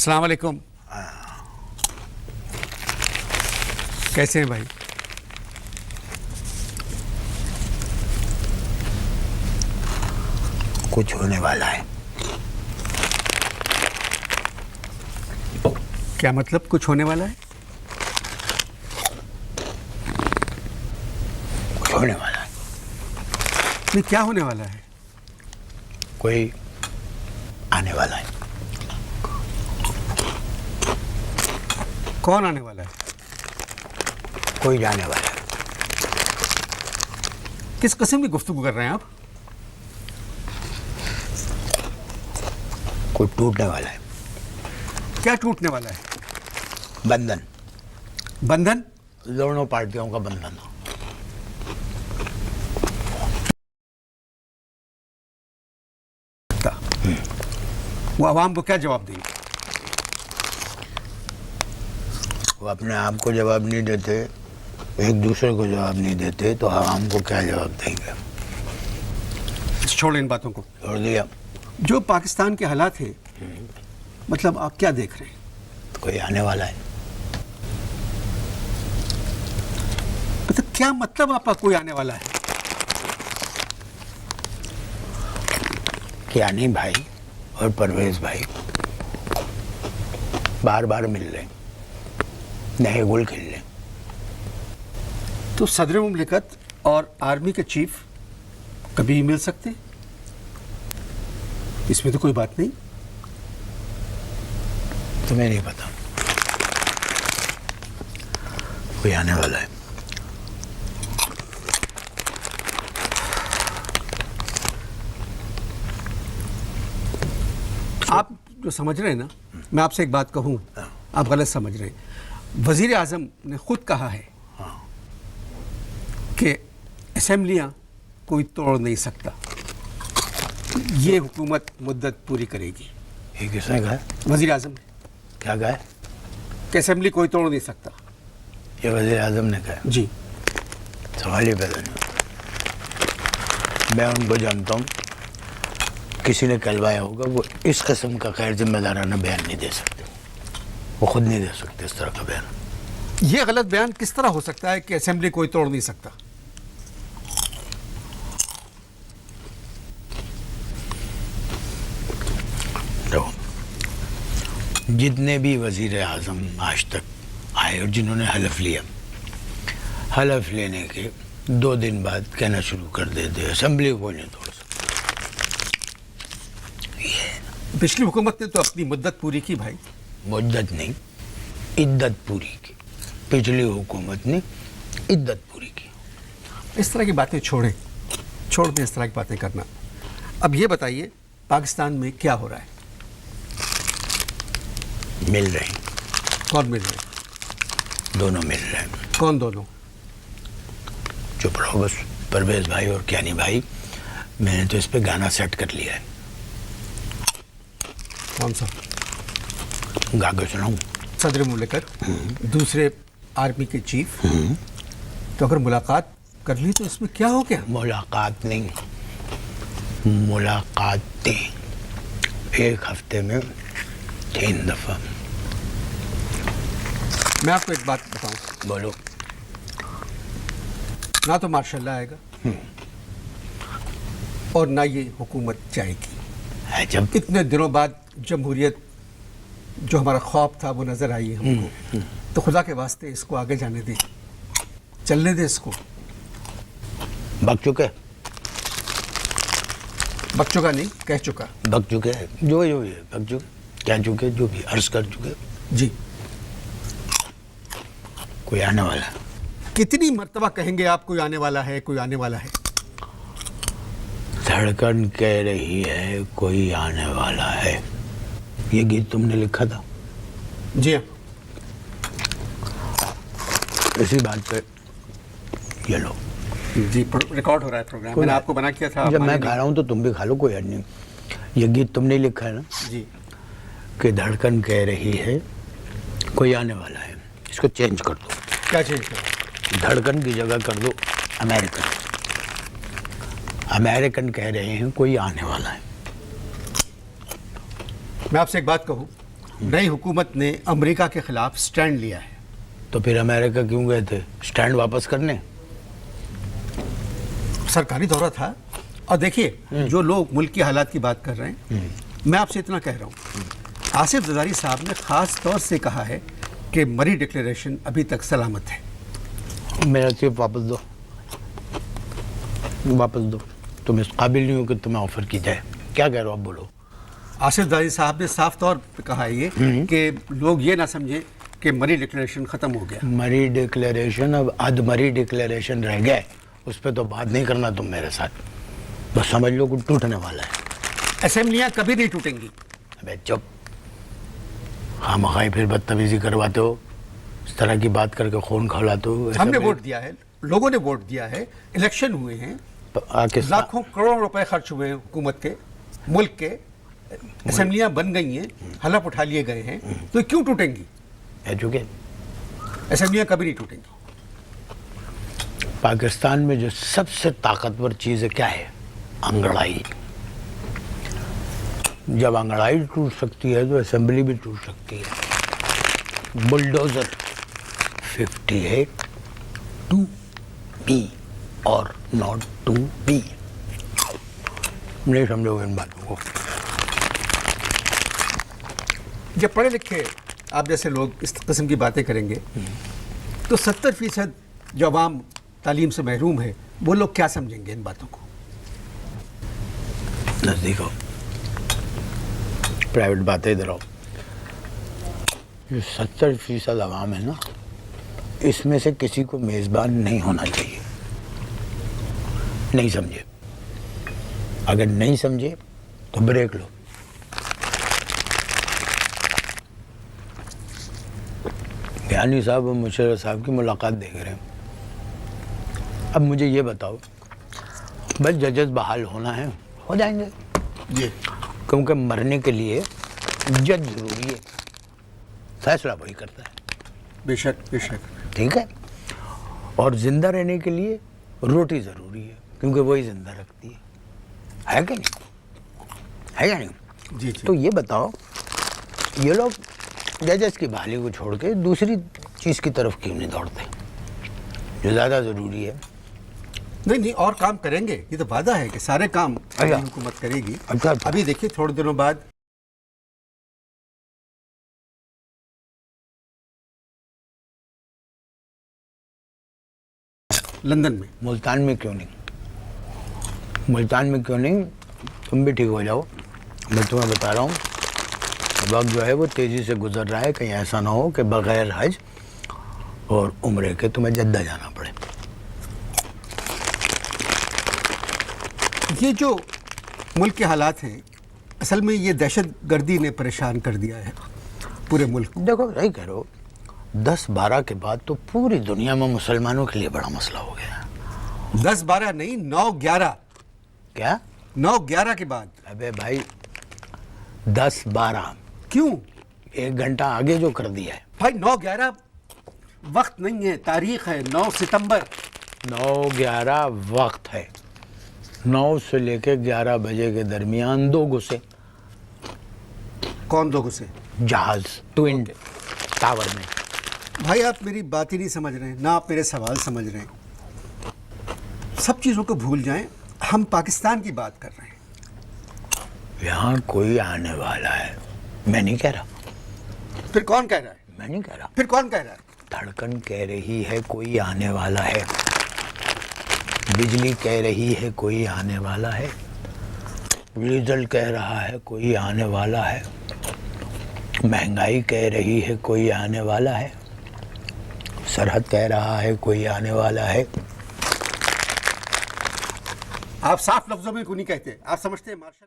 السلام علیکم. کیسے ہیں بھائی؟ کچھ ہونے والا ہے. کیا مطلب کچھ ہونے والا ہے؟ کچھ ہونے والا ہے. نہیں، کیا ہونے والا ہے؟ کوئی آنے والا ہے. کون آنے والا ہے؟ کوئی جانے والا ہے. کس قسم کی گفتگو کر رہے ہیں آپ؟ کوئی ٹوٹنے والا ہے. کیا ٹوٹنے والا ہے؟ بندھن. بندھن؟ دونوں پارٹیوں کا بندھن. وہ عوام کو کیا جواب دیں گے؟ وہ اپنے آپ کو جواب نہیں دیتے، ایک دوسرے کو جواب نہیں دیتے، تو عوام کو کیا جواب دیں گے؟ چھوڑیں ان باتوں کو. چھوڑ دیا. جو پاکستان کے حالات ہیں، مطلب آپ کیا دیکھ رہے ہیں؟ کوئی آنے والا ہے. مطلب کیا مطلب آپ کا کوئی آنے والا ہے؟ کیا نہیں بھائی اور پرویز بھائی بار بار مل لیں، نئے گول کھیل لیں. تو صدر مملکت اور آرمی کے چیف کبھی مل سکتے؟ اس میں تو کوئی بات نہیں. تمہیں نہیں پتا کوئی آنے والا ہے. آپ جو سمجھ رہے ہیں نا، میں آپ سے ایک بات کہوں، آپ غلط سمجھ رہے ہیں. وزیر اعظم نے خود کہا ہے کہ اسمبلیاں کوئی توڑ نہیں سکتا، یہ حکومت مدت پوری کرے گی. یہ کس نے کہا؟ وزیر اعظم نے کیا کہا؟ کہ اسمبلی کوئی توڑ نہیں سکتا. یہ وزیر اعظم نے کہا؟ جی. سوال ہی پیدا نہیں. میں ان کو جانتا ہوں، کسی نے کہلوایا ہوگا، وہ اس قسم کا غیر ذمہ دارانہ بیان نہیں دے سکتے. وہ خود نہیں دے سکتے اس طرح کا بیان. یہ غلط بیان کس طرح ہو سکتا ہے کہ اسمبلی کوئی توڑ نہیں سکتا؟ جتنے بھی وزیر اعظم آج تک آئے اور جنہوں نے حلف لیا، حلف لینے کے 2 دن بعد کہنا شروع کر دیتے اسمبلی کو نہیں توڑ سکتا. پچھلی حکومت نے تو اپنی مدت پوری کی بھائی. مدت نہیں، عدت پوری کی. پچھلی حکومت نے عدت پوری کی. اس طرح کی باتیں چھوڑ دیں اس طرح کی باتیں کرنا. اب یہ بتائیے پاکستان میں کیا ہو رہا ہے؟ مل رہے ہیں. کون مل رہے ہیں؟ دونوں مل رہے ہیں. کون دونوں؟ چپ رہو بس. پرویز بھائی اور کیانی بھائی. میں نے تو اس پہ گانا سیٹ کر لیا ہے. کون سا؟ گا کے سناؤں؟ صدر مملکت، دوسرے آرمی کے چیف، تو اگر ملاقات کر لی تو اس میں کیا ہو گیا؟ ملاقات نہیں، ملاقاتیں 1 ہفتے میں 3 دفعہ. میں آپ کو ایک بات بتاؤں، بولو. نہ تو ماشاء اللہ آئے گا اور نہ یہ حکومت جائے گی. جب اتنے دنوں بعد جمہوریت جو ہمارا خواب تھا وہ نظر آئی ہے ہم کو، تو خدا کے واسطے اس کو آگے جانے دیں، چلنے دیں اس کو. بک چکے، بک چکا نہیں، کہہ چکا. بک چکے جو بھی ہے، بک چکے، کہہ چکے، جو بھی عرض کر چکے. جی. کوئی آنے والا ہے. کتنی مرتبہ کہیں گے آپ کوئی آنے والا ہے، کوئی آنے والا ہے؟ دھڑکن کہہ رہی ہے کوئی آنے والا ہے. یہ گیت تم نے لکھا تھا؟ جی ہاں. اسی بات پہ یہ لو. جی ریکارڈ ہو رہا ہے پروگرام. میں نے آپ کو بنا کیا تھا. جب میں کھا رہا ہوں تو تم بھی کھا لو، کوئی حد نہیں. یہ گیت تم نے لکھا ہے نا؟ جی. کہ دھڑکن کہہ رہی ہے کوئی آنے والا ہے. اس کو چینج کر دو. کیا چینج کریں؟ دھڑکن کی جگہ کر دو امریکن. امریکن کہہ رہے ہیں کوئی آنے والا ہے. میں آپ سے ایک بات کہوں، नई हुकूमत ने अमेरिका के खिलाफ स्टैंड लिया है। तो फिर अमेरिका क्यों गए थे? स्टैंड वापस करने? सरकारी दौरा था। और देखिए जो लोग मुल्क की हालात की बात कर रहे हैं, मैं आपसे इतना कह रहा हूँ, आसिफ जरदारी साहब ने ख़ास तौर से कहा है कि मरी डिक्लेरेशन अभी तक सलामत है। मेरा चिप वापस दो, वापस दो। तुम इस काबिल नहीं हो कि तुम्हें ऑफर की जाए। क्या कह रहे हो आप, बोलो। आसिफ जरदारी साहब ने साफ तौर पे कहा है ये कि लोग ये ना समझे कि मरी डिक्लेरेशन ख़त्म हो गया। मरी डिक्लेरेशन, अब अध मरी डिक्लेरेशन रह गया, उस पर तो बात नहीं करना तुम मेरे साथ। बस समझ लो कि टूटने वाला है। असेंबलियाँ कभी नहीं टूटेंगी। अबे चुप, हम खाई फिर बदतमीजी करवाते हो, इस तरह की बात करके खून खौलाते हो। हमने वोट दिया है, लोगों ने वोट दिया है, इलेक्शन हुए हैं, आके लाखों करोड़ों रुपए खर्च हुए हैं हुकूमत के, मुल्क के, असेंबलियाँ बन गई हैं, हलफ उठा लिए गए हैं, तो क्यों टूटेंगी? असेंबलियाँ कभी नहीं टूटेंगी। पाकिस्तान में जो सबसे ताकतवर चीज़ है क्या है? अंगड़ाई। जब अंगड़ाई टूट सकती है तो असेंबली भी टूट सकती है। बुलडोजर 58 टू बी और नॉट टू बी। नहीं समझोगे इन बातों को। जब पढ़े लिखे आप जैसे लोग इस किस्म की बातें करेंगे तो 70% जो आवाम तालीम से महरूम है वो लोग क्या समझेंगे इन बातों को? नज़दीक आओ, प्राइवेट बातें इधर आओ। जो 70% आवाम है ना, इसमें से किसी को मेज़बान नहीं होना चाहिए। नहीं समझे? अगर नहीं समझे तो ब्रेक लो। यानी साहब और मुशर्रफ साहब की मुलाकात देख रहे हैं। अब मुझे ये बताओ, बस जजेस बहाल होना है, हो जाएंगे ये क्योंकि मरने के लिए जज जरूरी है, फैसला वही करता है। बेशक बेशक। ठीक है। और जिंदा रहने के लिए रोटी ज़रूरी है क्योंकि वही जिंदा रखती है कि नहीं? है या नहीं? जी जी। तो ये बताओ, ये लोग जजेस की बहाली को छोड़ के दूसरी चीज़ की तरफ क्यों नहीं दौड़ते जो ज़्यादा ज़रूरी है? नहीं, और काम करेंगे, ये तो वादा है कि सारे काम अच्छा। हुकूमत करेगी। अच्छा। अभी देखिए थोड़े दिनों बाद लंदन में। मुल्तान में क्यों नहीं? मुल्तान में क्यों नहीं? तुम भी ठीक हो जाओ। मैं तुम्हें बता रहा हूँ, वक्त जो है वो तेज़ी से गुजर रहा है। कहीं ऐसा ना हो कि बग़ैर हज और उम्रे के तुम्हें जद्दा जाना पड़े। ये जो मुल्क के हालात हैं, असल में ये दहशत गर्दी ने परेशान कर दिया है पूरे मुल्क को। देखो, सही कह रहे हो, 10-12 के बाद तो पूरी दुनिया में मुसलमानों के लिए बड़ा मसला हो गया। 10-12 नहीं, 9-11। क्या? 9-11 के बाद। अबे भाई 10-12 क्यों 1 घंटा आगे जो कर दिया है भाई? 9-11 वक्त नहीं है, तारीख है 9 सितंबर। 9-11 वक्त है। 9 से लेके 11 बजे के दरमियान 2 घुसे कौन 2 घुसे? जहाज ट्विन टावर में। भाई आप मेरी बात ही नहीं समझ रहे हैं, ना आप मेरे सवाल समझ रहे हैं। सब चीज़ों को भूल जाएं, हम पाकिस्तान की बात कर रहे हैं। यहाँ कोई आने वाला है, मैं नहीं कह रहा। फिर कौन कह रहा है? मैं नहीं कह रहा। फिर कौन कह रहा है? धड़कन कह रही है कोई आने वाला है, बिजली कह रही है कोई आने वाला है, डीजल कह रहा है कोई आने वाला है, महंगाई कह रही है कोई आने वाला है, सरहद कह रहा है कोई आने वाला है। आप साफ लफ्जों में क्यों नहीं कहते? आप समझते हैं मार्शल